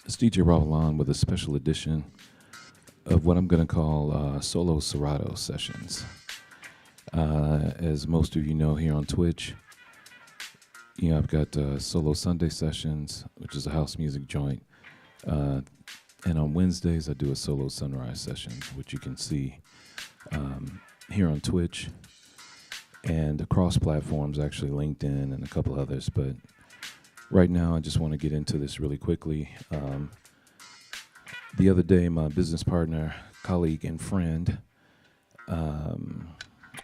It's DJ Alahn with a special edition of what I'm going to call SOULO SERATO sessions. As most of you know here on Twitch, I've got Solo Sunday sessions, which is a house music joint. And on Wednesdays, I do a Solo Sunrise session, which you can see here on Twitch and across platforms, actually LinkedIn and a couple others. But right now, I just want to get into this really quickly. The other day, my business partner, colleague, and friend,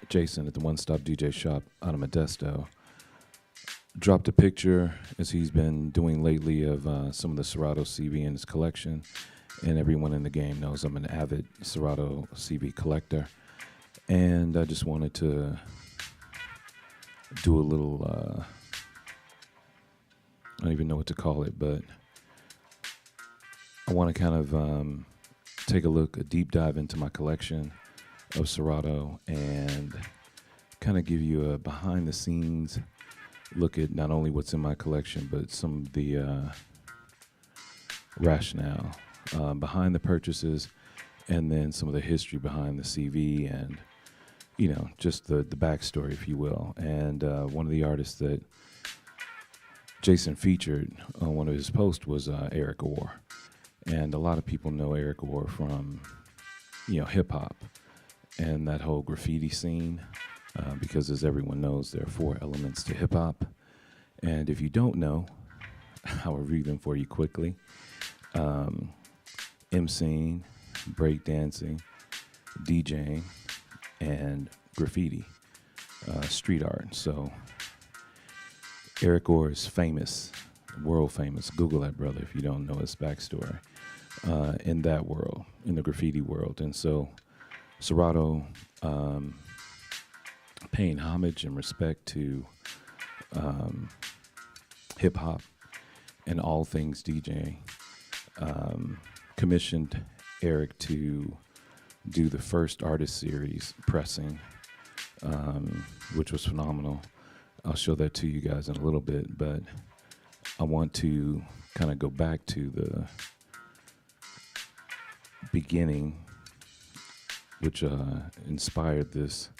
Jason at the One Stop DJ Shop out of Modesto, dropped a picture, as he's been doing lately, of some of the SERATO CV in his collection. And everyone in the game knows I'm an avid SERATO CV collector. And I just wanted to do a little, I don't even know what to call it, but I want to kind of take a deep dive into my collection of SERATO and kind of give you a behind the scenes look at not only what's in my collection, but some of the rationale behind the purchases, and then some of the history behind the CV, and just the backstory, if you will. And one of the artists that Jason featured on one of his posts was Eric Orr. And a lot of people know Eric Orr from hip hop and that whole graffiti scene, because as everyone knows, there are 4 elements to hip hop. And if you don't know, I'll review them for you quickly. MCing, breakdancing, DJing, and graffiti, street art. So Eric Orr is famous, world famous. Google that brother if you don't know his backstory in that world, in the graffiti world. And so SERATO, paying homage and respect to hip hop and all things DJing, commissioned Eric to do the first artist series pressing, which was phenomenal. I'll show that to you guys in a little bit, but I want to kind of go back to the beginning, which inspired this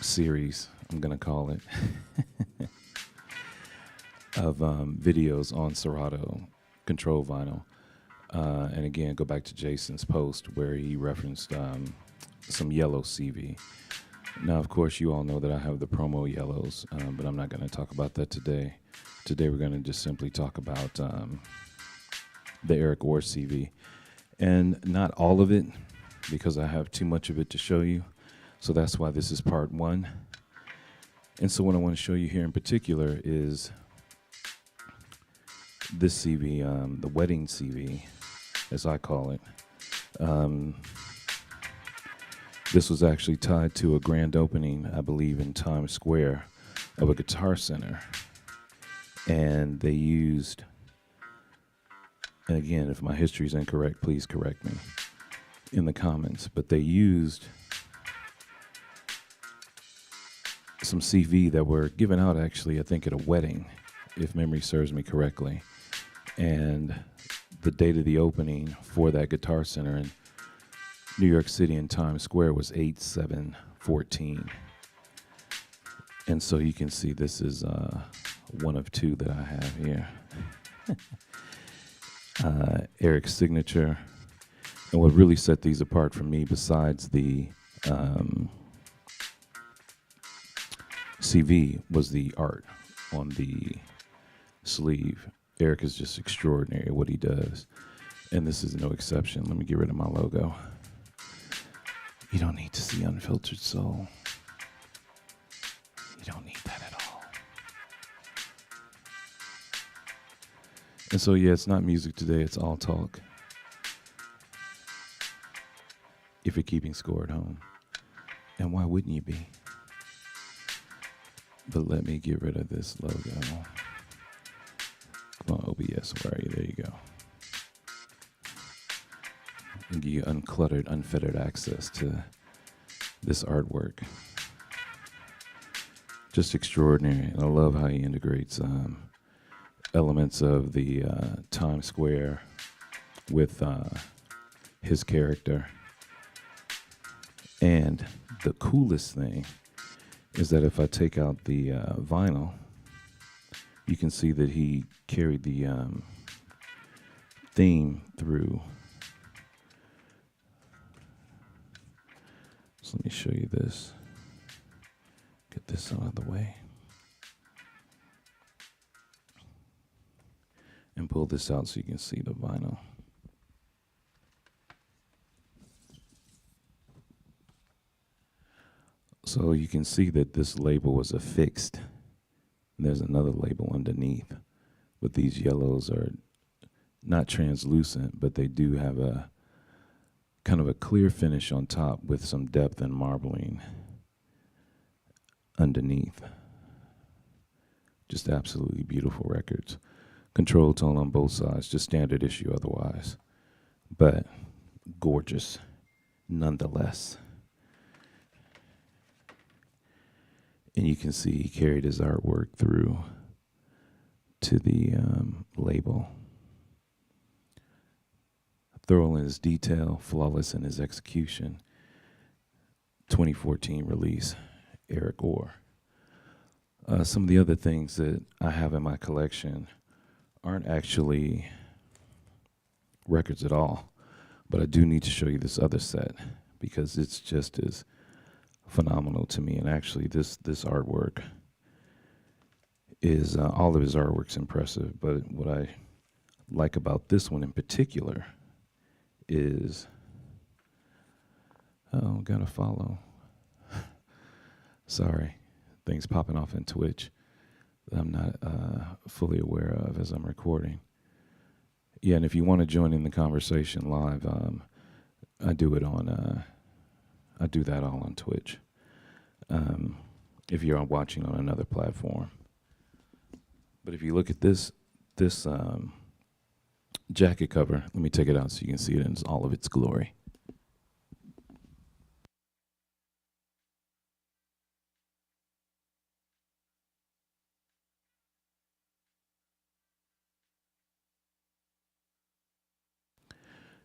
series, I'm going to call it, of videos on SERATO Control Vinyl. And again, go back to Jason's post where he referenced some yellow CV. Now, of course, you all know that I have the promo yellows, but I'm not going to talk about that today. Today, we're going to just simply talk about the Eric Orr CV. And not all of it, because I have too much of it to show you. So that's why this is part 1. And so what I want to show you here in particular is this CV, the wedding CV, as I call it. This was actually tied to a grand opening, I believe, in Times Square of a Guitar Center. And they used, and again, if my history is incorrect, please correct me in the comments, but they used some CV that were given out, actually, I think, at a wedding, if memory serves me correctly. And the date of the opening for that Guitar Center in New York City in Times Square was 8/7/14. And so you can see this is one of 2 that I have here. Eric's signature. And what really set these apart for me, besides the CV, was the art on the sleeve. Eric is just extraordinary at what he does, and this is no exception. Let me get rid of my logo. You don't need to see Unfiltered Soul. You don't need that at all. And so, yeah, it's not music today, it's all talk. If you're keeping score at home. And why wouldn't you be? But let me get rid of this logo. Come on, OBS, where are you? There you go. And give you uncluttered, unfettered access to this artwork. Just extraordinary. And I love how he integrates elements of the Times Square with his character. And the coolest thing is that if I take out the vinyl, you can see that he carried the theme through. So let me show you this. Get this out of the way. And pull this out so you can see the vinyl. So you can see that this label was affixed. There's another label underneath, but these yellows are not translucent, but they do have a kind of a clear finish on top with some depth and marbling underneath. Just absolutely beautiful records. Control tone on both sides, just standard issue otherwise, but gorgeous nonetheless. And you can see he carried his artwork through to the label. Thorough in his detail, flawless in his execution. 2014 release, Eric Orr. Some of the other things that I have in my collection aren't actually records at all, but I do need to show you this other set because it's just as phenomenal to me. And actually this artwork is, all of his artwork's impressive, but what I like about this one in particular is, oh, gotta follow. Sorry, things popping off in Twitch that I'm not fully aware of as I'm recording. Yeah, and if you want to join in the conversation live, I do it on, I do that all on Twitch. If you're watching on another platform. But if you look at this jacket cover, let me take it out so you can see it in all of its glory.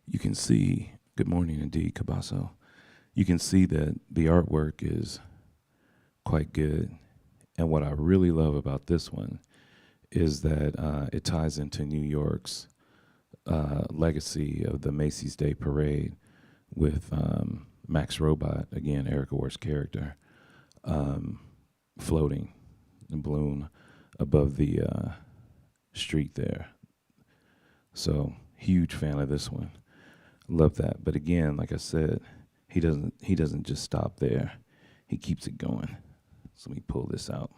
You can see, good morning indeed, Cabasso. You can see that the artwork is quite good. And what I really love about this one is that it ties into New York's legacy of the Macy's Day Parade with Max Robot, again, Eric Orr's character, floating in balloon above the street there. So, huge fan of this one. Love that. But again, like I said, he doesn't just stop there. He keeps it going. So let me pull this out.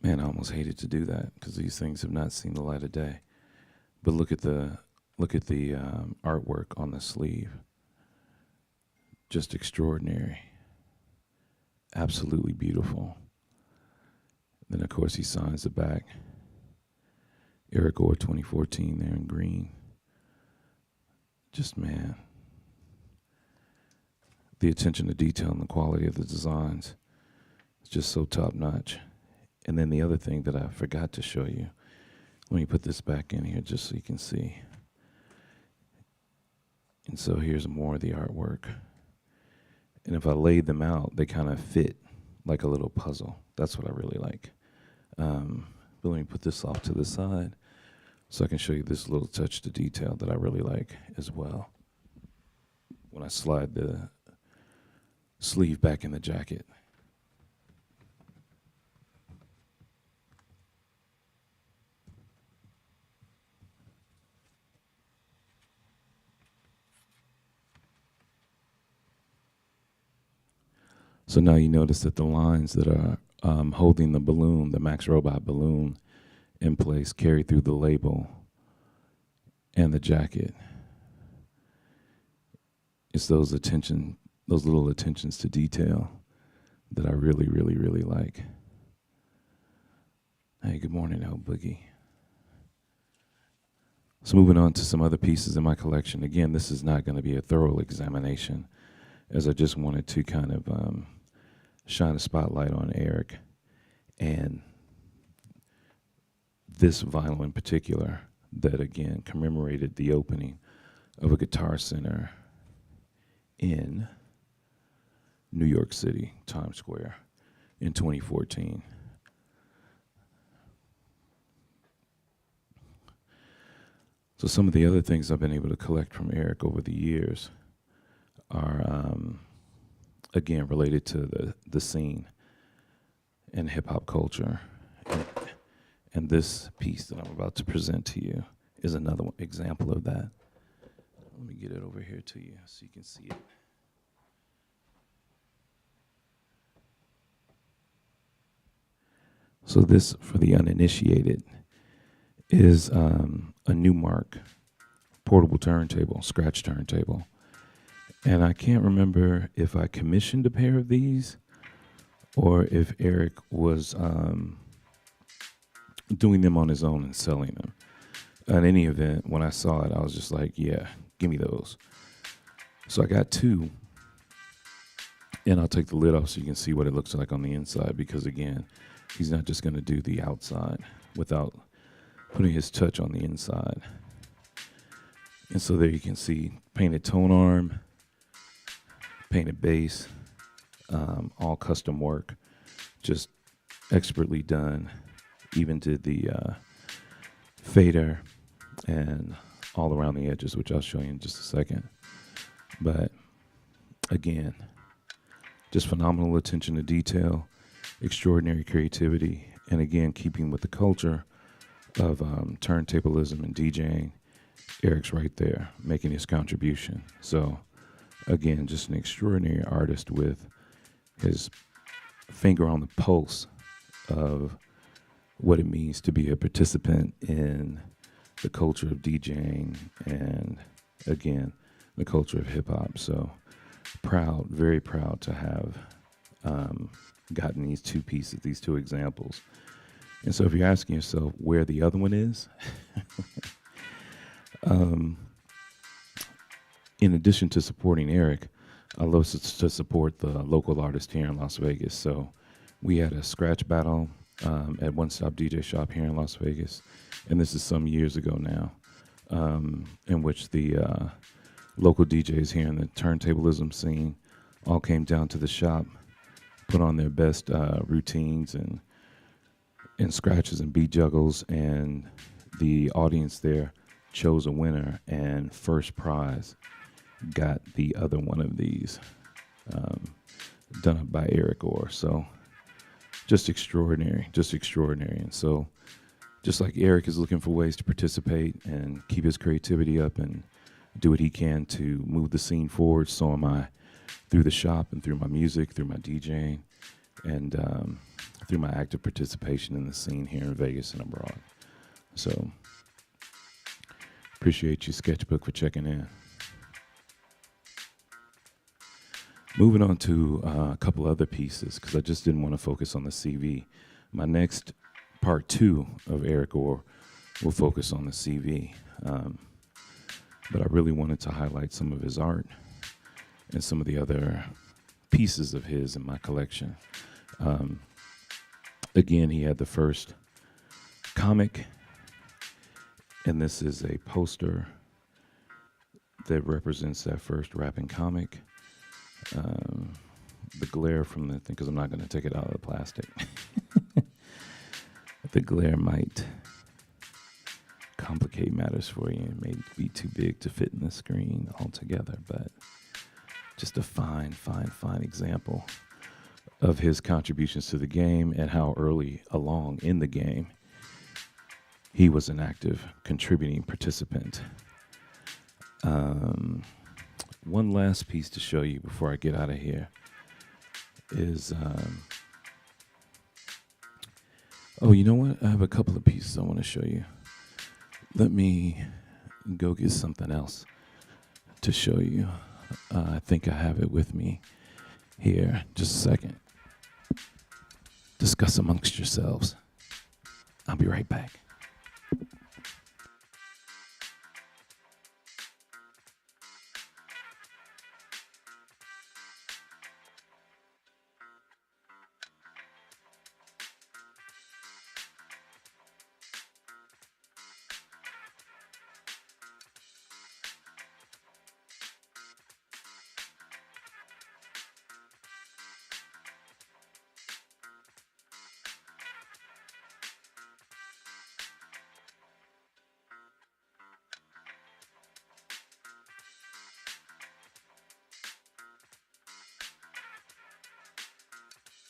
Man, I almost hated to do that because these things have not seen the light of day. But look at the artwork on the sleeve. Just extraordinary. Absolutely beautiful. Then of course he signs the back. Eric Orr 2014 there in green. Just, man, the attention to detail and the quality of the designs is just so top notch. And then the other thing that I forgot to show you, let me put this back in here just so you can see. And so here's more of the artwork. And if I laid them out, they kind of fit like a little puzzle. That's what I really like. But let me put this off to the side so I can show you this little touch to detail that I really like as well. When I slide the sleeve back in the jacket. So now you notice that the lines that are holding the balloon, the Max Robot balloon, in place, carry through the label and the jacket. It's those little attentions to detail that I really, really, really like. Hey, good morning, El Boogie. So moving on to some other pieces in my collection. Again, this is not going to be a thorough examination, as I just wanted to kind of shine a spotlight on Eric and this vinyl in particular that, again, commemorated the opening of a guitar center in New York City, Times Square, in 2014. So some of the other things I've been able to collect from Eric over the years are, again, related to the scene and hip-hop culture. And this piece that I'm about to present to you is another example of that. Let me get it over here to you so you can see it. So this, for the uninitiated, is a Newmark portable turntable, scratch turntable. And I can't remember if I commissioned a pair of these or if Eric was doing them on his own and selling them. In any event, when I saw it, I was just like, yeah, give me those. So I got two, and I'll take the lid off so you can see what it looks like on the inside, because again, he's not just going to do the outside without putting his touch on the inside. And so there you can see painted tone arm, painted bass, all custom work, just expertly done. Even did the fader and all around the edges, which I'll show you in just a second. But again, just phenomenal attention to detail, extraordinary creativity, and again, keeping with the culture of turntablism and DJing, Eric's right there making his contribution. So again, just an extraordinary artist with his finger on the pulse of what it means to be a participant in the culture of DJing and, again, the culture of hip-hop. So proud, very proud to have gotten these two pieces, these two examples. And so if you're asking yourself where the other one is, in addition to supporting Eric, I love to support the local artist here in Las Vegas. So we had a scratch battle at One Stop DJ Shop here in Las Vegas, and this is some years ago now, in which the local DJs here in the turntablism scene all came down to the shop, put on their best routines and scratches and beat juggles, and the audience there chose a winner, and first prize got the other one of these done up by Eric Orr. So just extraordinary. And so just like Eric is looking for ways to participate and keep his creativity up and do what he can to move the scene forward, so am I, through the shop and through my music, through my DJing, and through my active participation in the scene here in Vegas and abroad. So appreciate you, Sketchbook, for checking in. Moving on to a couple other pieces, because I just didn't want to focus on the CV. My next part 2 of Eric Orr will focus on the CV. But I really wanted to highlight some of his art and some of the other pieces of his in my collection. Again, he had the first comic, and this is a poster that represents that first rapping comic. The glare from the thing, because I'm not going to take it out of the plastic. The glare might complicate matters for you. It may be too big to fit in the screen altogether, but just a fine example of his contributions to the game and how early along in the game he was an active contributing participant. One last piece to show you before I get out of here is, oh, you know what? I have a couple of pieces I want to show you. Let me go get something else to show you. I think I have it with me here. Just a second. Discuss amongst yourselves. I'll be right back.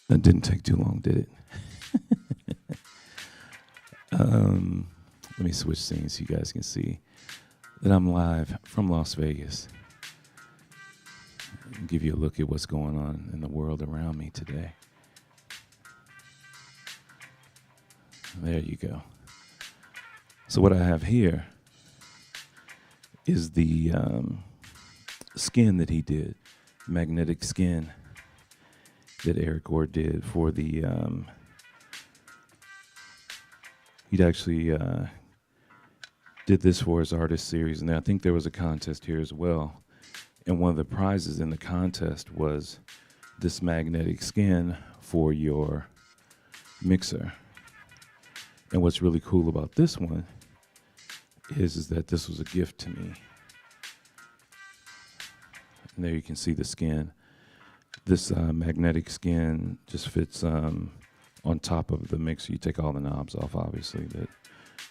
That didn't take too long, did it? Let me switch scenes so you guys can see that I'm live from Las Vegas. I'll give you a look at what's going on in the world around me today. There you go. So what I have here is the skin that he did, magnetic skin that Eric Orr did for the, he'd actually did this for his artist series, and I think there was a contest here as well. And one of the prizes in the contest was this magnetic skin for your mixer. And what's really cool about this one is that this was a gift to me. And there you can see the skin. This magnetic skin just fits on top of the mixer. You take all the knobs off, obviously, that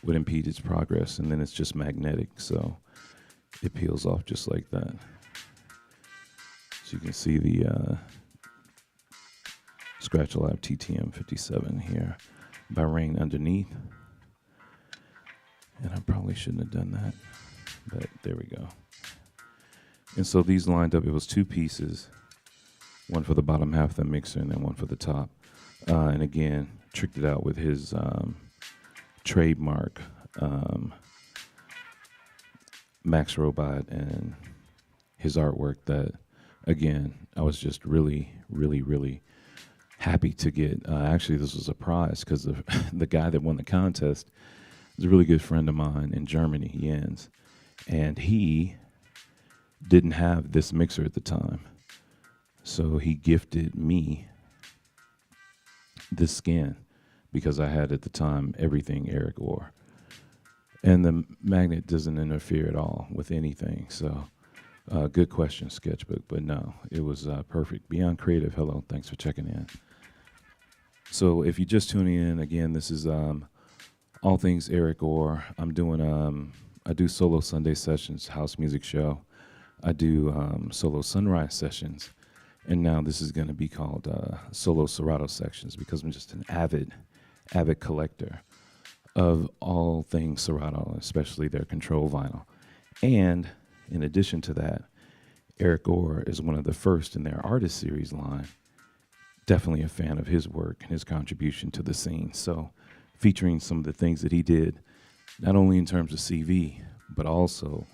would impede its progress, and then it's just magnetic, so it peels off just like that. So you can see the Scratch Lab TTM 57 here by Rain underneath. And I probably shouldn't have done that, but there we go. And so these lined up, it was two pieces, one for the bottom half of the mixer and then one for the top. And again, tricked it out with his trademark Max Robot and his artwork that, again, I was just really, really, really happy to get. Actually, this was a prize because the guy that won the contest is a really good friend of mine in Germany, Jens, and he didn't have this mixer at the time. So he gifted me this skin because I had at the time everything Eric Orr. And the magnet doesn't interfere at all with anything. So good question, Sketchbook. But no, it was perfect. Beyond Creative, hello. Thanks for checking in. So if you're just tuning in, again, this is all things Eric Orr. I'm doing, I do solo Sunday sessions, house music show. I do solo sunrise sessions. And now this is going to be called solo Serato sections because I'm just an avid collector of all things Serato, especially their control vinyl. And in addition to that, Eric Orr is one of the first in their artist series line. Definitely a fan of his work and his contribution to the scene. So featuring some of the things that he did, not only in terms of CV, but also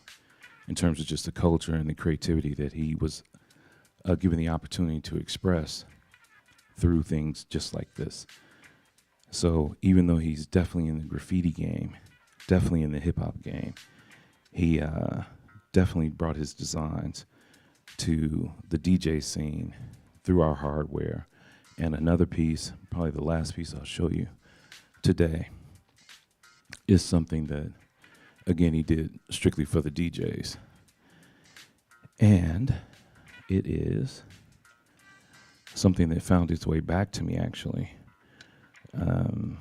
in terms of just the culture and the creativity that he was given the opportunity to express through things just like this. So even though he's definitely in the graffiti game, definitely in the hip hop game, he definitely brought his designs to the DJ scene through our hardware. And another piece, probably the last piece I'll show you today, is something that, again, he did strictly for the DJs. And it is something that found its way back to me, actually, and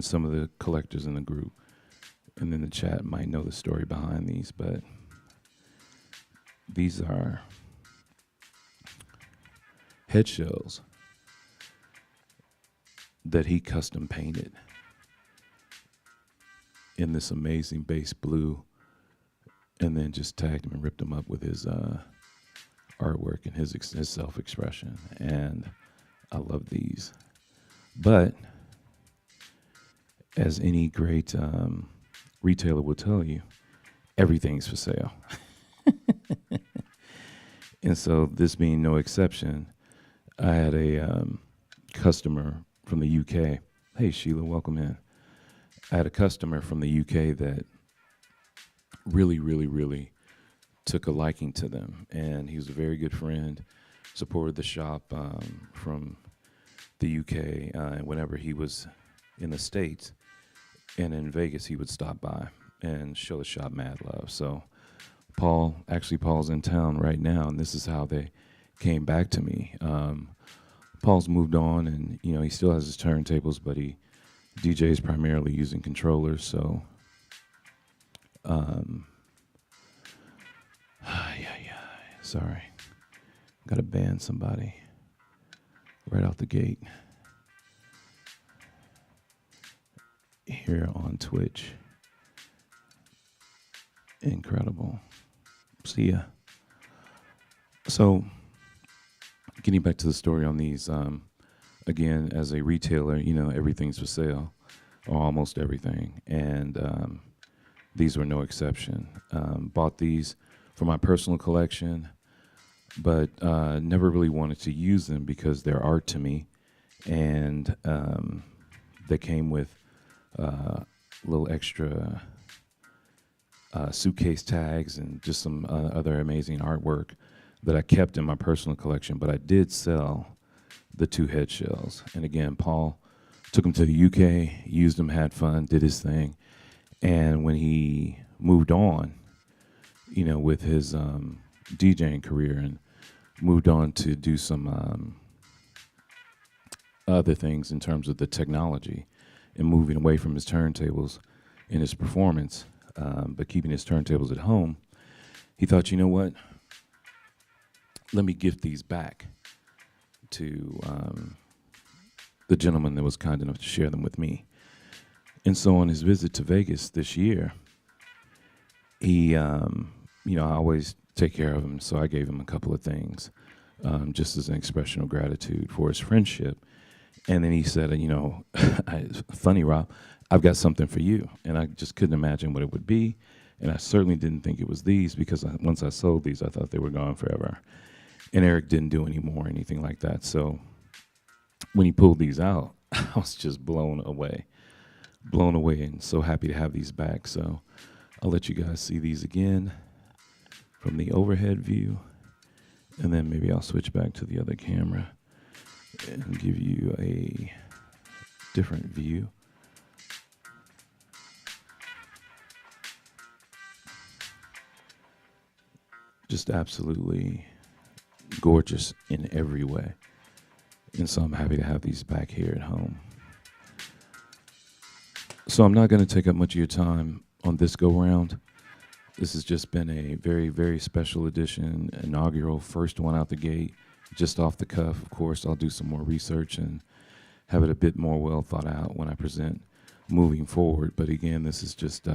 some of the collectors in the group and in the chat might know the story behind these, but these are head shells that he custom painted in this amazing bass blue, and then just tagged them and ripped them up with his artwork and his self-expression. And I love these. But as any great retailer will tell you, everything's for sale. And so this being no exception, I had a customer from the UK. Hey, Sheila, welcome in. I had a customer from the UK that really, really, really took a liking to them, and he was a very good friend. Supported the shop from the UK, and whenever he was in the States and in Vegas, he would stop by and show the shop mad love. So Paul's in town right now, and this is how they came back to me. Paul's moved on, and he still has his turntables, but he DJs primarily using controllers. So, sorry, got to ban somebody right out the gate here on Twitch. Incredible. See ya. So, getting back to the story on these, again, as a retailer, everything's for sale, or almost everything, and these were no exception. Bought these for my personal collection, but never really wanted to use them because they're art to me, and they came with a little extra suitcase tags and just some other amazing artwork that I kept in my personal collection, but I did sell the 2 head shells. And again, Paul took them to the UK, used them, had fun, did his thing. And when he moved on, with his DJing career and moved on to do some other things in terms of the technology and moving away from his turntables in his performance, but keeping his turntables at home, he thought, you know what? Let me gift these back to the gentleman that was kind enough to share them with me. And so on his visit to Vegas this year, he, I always take care of him, so I gave him a couple of things just as an expression of gratitude for his friendship. And then he said, funny, Rob, I've got something for you. And I just couldn't imagine what it would be. And I certainly didn't think it was these because once I sold these, I thought they were gone forever. And Eric didn't do any more or anything like that. So when he pulled these out, I was just blown away and so happy to have these back. So I'll let you guys see these again from the overhead view. And then maybe I'll switch back to the other camera and give you a different view. Just absolutely gorgeous in every way. And so I'm happy to have these back here at home. So I'm not going to take up much of your time on this go round. This has just been a very, very special edition, inaugural, first one out the gate, just off the cuff. Of course, I'll do some more research and have it a bit more well thought out when I present moving forward. But again, this is just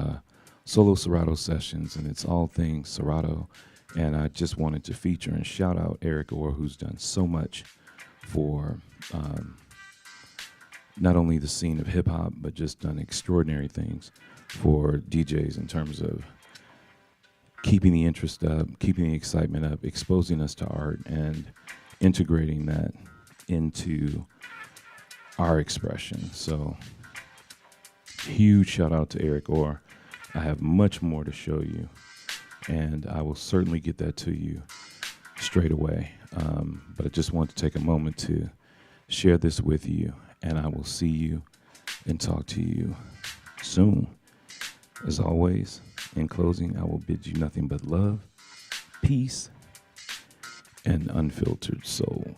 solo Serato sessions, and it's all things Serato. And I just wanted to feature and shout out Eric Orr, who's done so much for not only the scene of hip hop, but just done extraordinary things for DJs in terms of keeping the interest up, keeping the excitement up, exposing us to art, and integrating that into our expression. So huge shout out to Eric Orr. I have much more to show you, and I will certainly get that to you straight away. But I just want to take a moment to share this with you, and I will see you and talk to you soon. As always, in closing, I will bid you nothing but love, peace, and unfiltered soul.